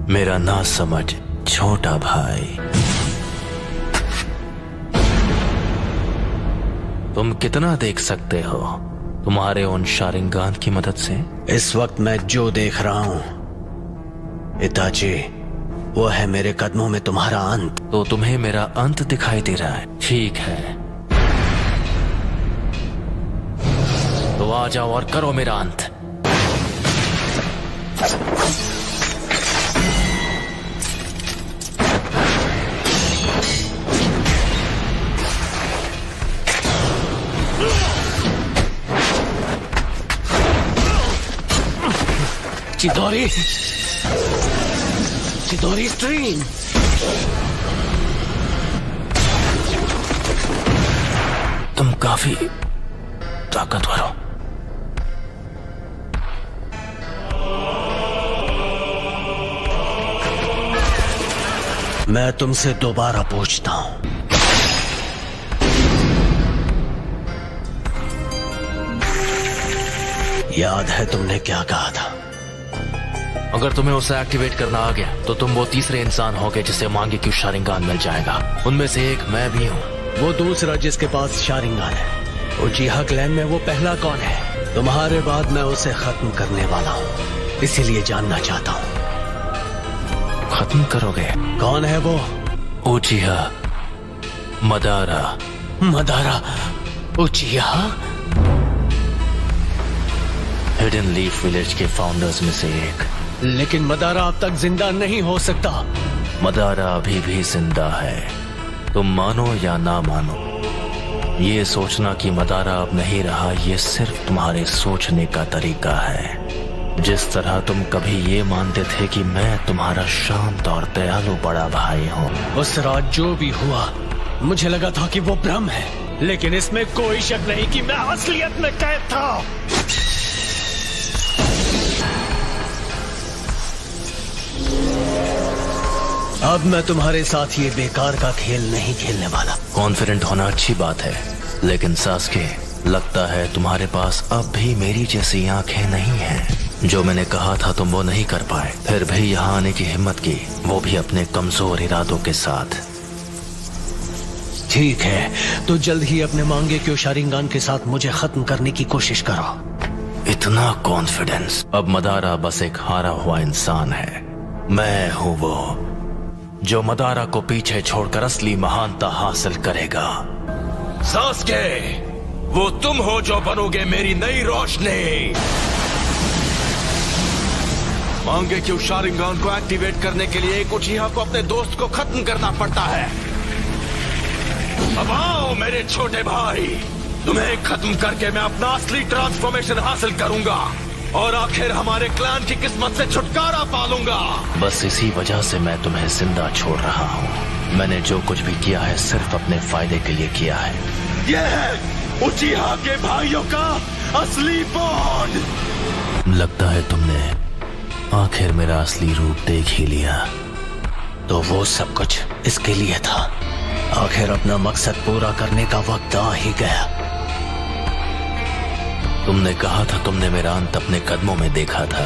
मेरा ना समझ छोटा भाई, तुम कितना देख सकते हो तुम्हारे उन शारिंगान की मदद से? इस वक्त मैं जो देख रहा हूं इताची, वो है मेरे कदमों में तुम्हारा अंत। तो तुम्हें मेरा अंत दिखाई दे रहा है? ठीक है, तो आ जाओ और करो मेरा अंत। चिदोरी, चिदोरी स्ट्रीम। तुम काफी ताकतवर हो। मैं तुमसे दोबारा पूछता हूं, याद है तुमने क्या कहा था? अगर तुम्हें उसे एक्टिवेट करना आ गया तो तुम वो तीसरे इंसान होगे जिसे मांगे क्यों शारिंगान मिल जाएगा। उनमें से एक मैं भी हूँ। वो दूसरा जिसके पास शारिंगान है, उचिहा क्लैन में वो पहला कौन है? तुम्हारे बाद मैं उसे खत्म करने वाला हूँ, इसीलिए जानना चाहता हूँ। खत्म करोगे? कौन है वो? उचिहा Madara. Madara उचिहा? Hidden leaf village के फाउंडर्स में से एक। लेकिन मदारा अब तक जिंदा नहीं हो सकता। मदारा अभी भी जिंदा है, तुम मानो या ना मानो। ये सोचना कि मदारा अब नहीं रहा, ये सिर्फ तुम्हारे सोचने का तरीका है। जिस तरह तुम कभी ये मानते थे कि मैं तुम्हारा शांत और दयालु बड़ा भाई हूँ। उस रात जो भी हुआ, मुझे लगा था कि वो भ्रम है, लेकिन इसमें कोई शक नहीं कि मैं असलियत में कैद था। अब मैं तुम्हारे साथ ये बेकार का खेल नहीं खेलने वाला। कॉन्फिडेंट होना अच्छी बात है, लेकिन सास्के, लगता है तुम्हारे पास अब भी मेरी जैसी आंखें नहीं हैं। जो मैंने कहा था तुम वो नहीं कर पाए, फिर भी यहाँ आने की हिम्मत की, वो भी अपने कमजोर इरादों के साथ। ठीक है, तो जल्द ही अपने मांगे क्यों शारिंगान के साथ मुझे खत्म करने की कोशिश करो। इतना कॉन्फिडेंस? अब मदारा बस एक हारा हुआ इंसान है। मैं हूँ वो जो मदारा को पीछे छोड़कर असली महानता हासिल करेगा। सास्के, वो तुम हो जो बनोगे मेरी नई रोशनी। मांगे क्यों शारिंगान को एक्टिवेट करने के लिए एक उचिहा को अपने दोस्त को खत्म करना पड़ता है। अब आओ मेरे छोटे भाई, तुम्हें खत्म करके मैं अपना असली ट्रांसफॉर्मेशन हासिल करूंगा और आखिर हमारे क्लैन की किस्मत से छुटकारा पालूंगा। बस इसी वजह से मैं तुम्हें जिंदा छोड़ रहा हूँ। मैंने जो कुछ भी किया है सिर्फ अपने फायदे के लिए किया है। यह है उचिहा के भाइयों का असली बॉन्ड। लगता है तुमने आखिर मेरा असली रूप देख ही लिया। तो वो सब कुछ इसके लिए था। आखिर अपना मकसद पूरा करने का वक्त आ ही गया। तुमने कहा था तुमने मेरा अंत अपने कदमों में देखा था।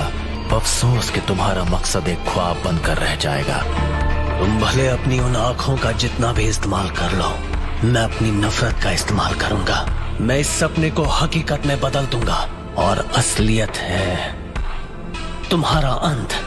अफसोस कि तुम्हारा मकसद एक ख्वाब बनकर रह जाएगा। तुम भले अपनी उन आंखों का जितना भी इस्तेमाल कर लो, मैं अपनी नफरत का इस्तेमाल करूंगा। मैं इस सपने को हकीकत में बदल दूंगा और असलियत है तुम्हारा अंत।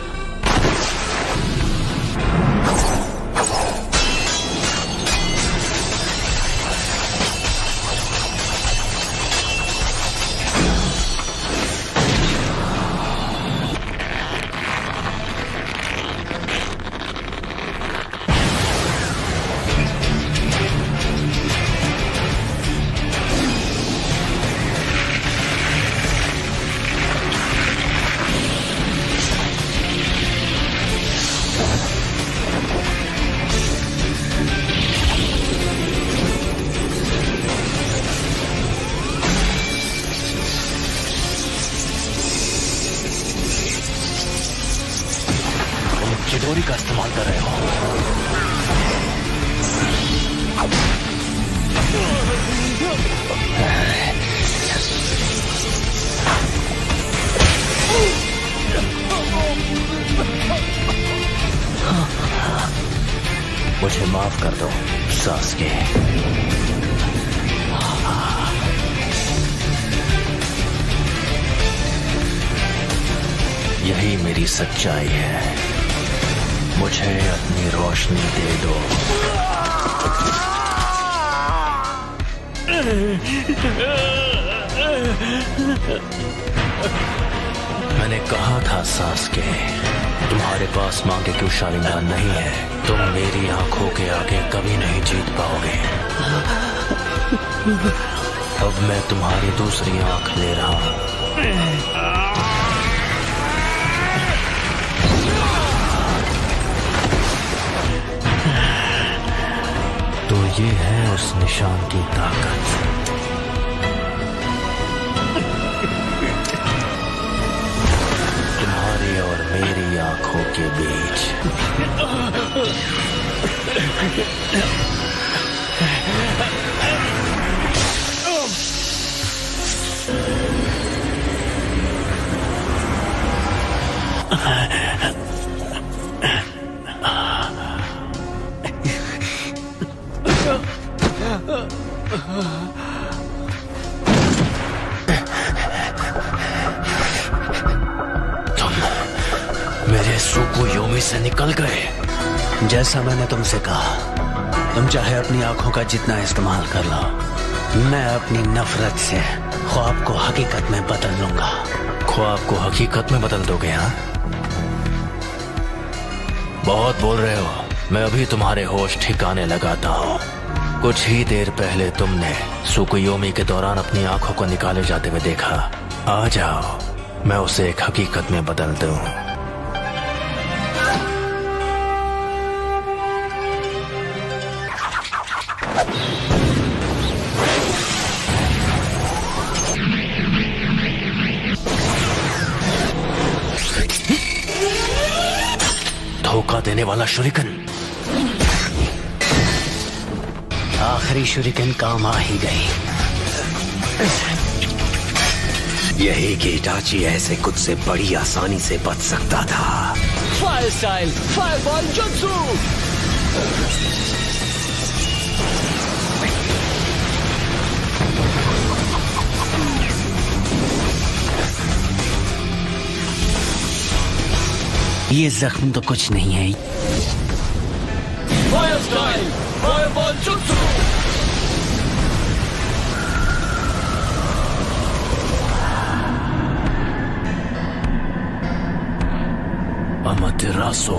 चिदोरी का इस्तेमाल कर रहे हो। मुझे माफ कर दो सास्के। यही मेरी सच्चाई है। मुझे अपनी रोशनी दे दो। मैंने कहा था सास्के, तुम्हारे पास मांगे क्यों शालिंगान नहीं है। तुम मेरी आंखों के आगे कभी नहीं जीत पाओगे। अब मैं तुम्हारी दूसरी आंख ले रहा हूं। तो ये है उस निशान की ताकत। तुम्हारी और मेरी आंखों के बीच। मेरे सुकुयोमी से निकल गए। जैसा मैंने तुमसे कहा, तुम चाहे अपनी आंखों का जितना इस्तेमाल कर लो, मैं अपनी नफरत से ख्वाब को हकीकत में बदल लूंगा। ख्वाब को हकीकत में बदल दोगे? हाँ, बहुत बोल रहे हो। मैं अभी तुम्हारे होश ठिकाने लगाता हूँ। कुछ ही देर पहले तुमने सुकुयोमी के दौरान अपनी आंखों को निकाले जाते हुए देखा। आ जाओ, मैं उसे एक हकीकत में बदल दूं। धोखा देने वाला शुरिकन। आखिरी शुरिकन काम आ ही गई। यही कि इटाची ऐसे कुछ से बड़ी आसानी से बच सकता था। Fire style fireball jutsu. ये जख्म तो कुछ नहीं है। Fire style fireball jutsu. Amaterasu.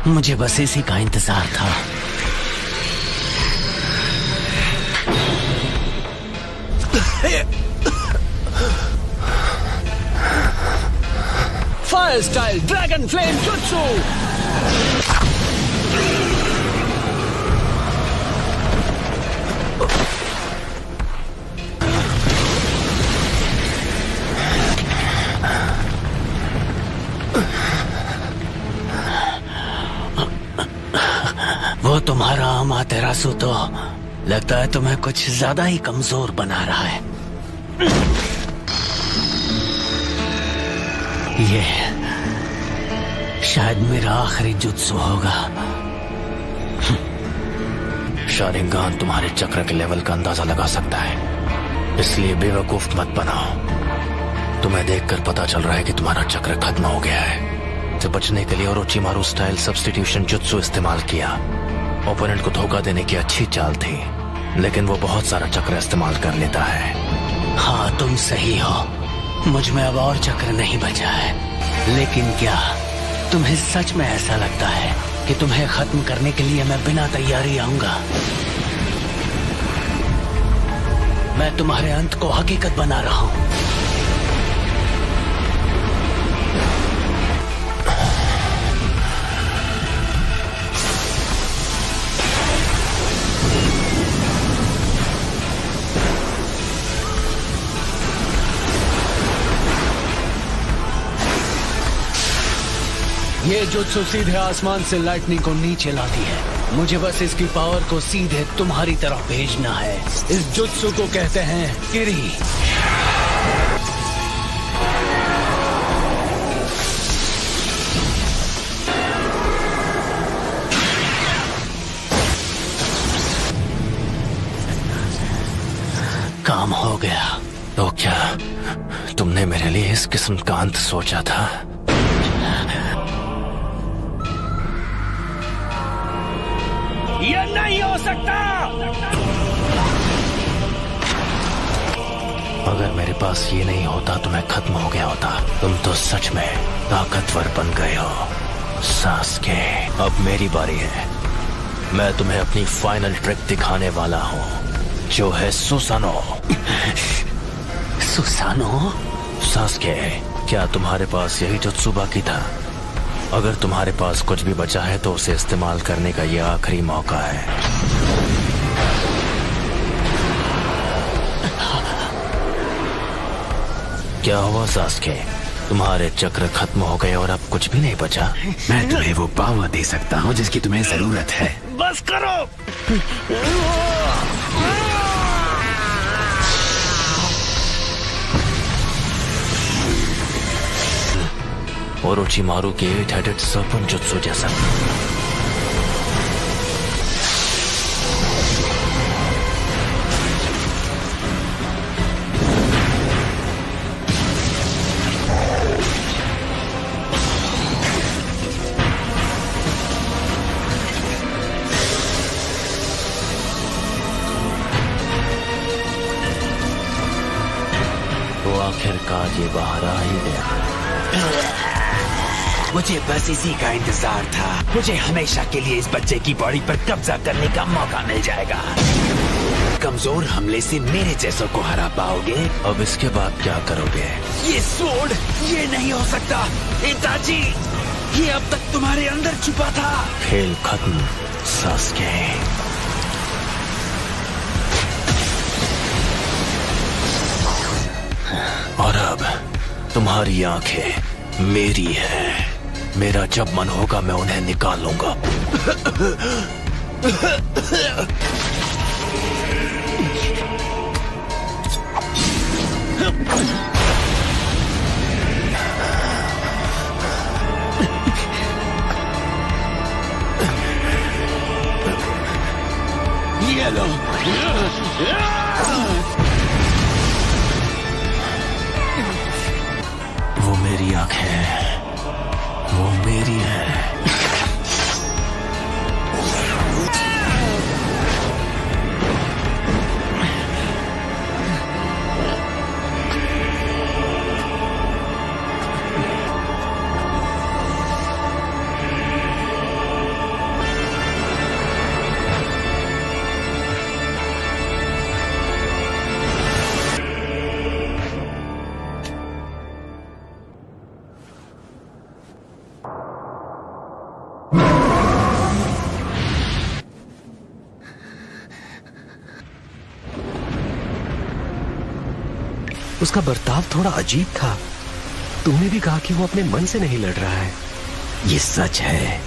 मुझे बस इसी का इंतजार था। Fire style dragon flame jutsu. वो तुम्हारा अमातेरासु तो लगता है तुम्हें कुछ ज्यादा ही कमजोर बना रहा है। ये शायद मेरा आखिरी जुत्सु होगा। शारिंगान तुम्हारे चक्र के लेवल का अंदाजा लगा सकता है। इसलिए बेवकूफ मत बनाओ। तुम्हें देखकर पता चल रहा है कि तुम्हारा चक्र खत्म हो गया है। से बचने के लिए ओरोचिमारू स्टाइल सब्स्टिट्यूशन जुत्सु इस्तेमाल किया। ओपोनेंट को धोखा देने की अच्छी चाल थी, लेकिन वो बहुत सारा चक्र इस्तेमाल कर लेता है। हाँ, तुम सही हो। मुझ में अब और चक्र नहीं बचा है। लेकिन क्या तुम्हें सच में ऐसा लगता है कि तुम्हें खत्म करने के लिए मैं बिना तैयारी आऊंगा? मैं तुम्हारे अंत को हकीकत बना रहा हूं। ये जुत्सु सीधे आसमान से लाइटनिंग को नीचे लाती है। मुझे बस इसकी पावर को सीधे तुम्हारी तरफ भेजना है। इस जुत्सु को कहते हैं किरी। काम हो गया। तो क्या तुमने मेरे लिए इस किस्म का अंत सोचा था? ये नहीं हो सकता। अगर मेरे पास ये नहीं होता तो मैं खत्म हो गया होता। तुम तो सच में ताकतवर बन गए हो सास्के। अब मेरी बारी है। मैं तुम्हें अपनी फाइनल ट्रिक दिखाने वाला हूँ, जो है सुसानो। सुसानो? सास्के, क्या तुम्हारे पास यही जुत्सु बाकी था? अगर तुम्हारे पास कुछ भी बचा है तो उसे इस्तेमाल करने का यह आखिरी मौका है। क्या हुआ सास्के? तुम्हारे चक्र खत्म हो गए और अब कुछ भी नहीं बचा? मैं तुम्हें वो पावर दे सकता हूँ जिसकी तुम्हें जरूरत है। बस करो। ओरोचिमारू के 8-headed serpent जुत्सु जैसा। तो आखिरकार ये बाहर आ ही गया। मुझे बस इसी का इंतजार था। मुझे हमेशा के लिए इस बच्चे की बॉडी पर कब्जा करने का मौका मिल जाएगा। कमजोर हमले से मेरे जैसों को हरा पाओगे। अब इसके बाद क्या करोगे? ये स्वॉर्ड, ये नहीं हो सकता। इताची, ये अब तक तुम्हारे अंदर छुपा था। खेल खत्म सास्के। और अब तुम्हारी आंखें मेरी है। मेरा जब मन होगा मैं उन्हें निकाल लूंगा। ये लो। वो मेरी आंखें हैं, वो मेरी है। उसका बर्ताव थोड़ा अजीब था। तुमने भी कहा कि वो अपने मन से नहीं लड़ रहा है। ये सच है।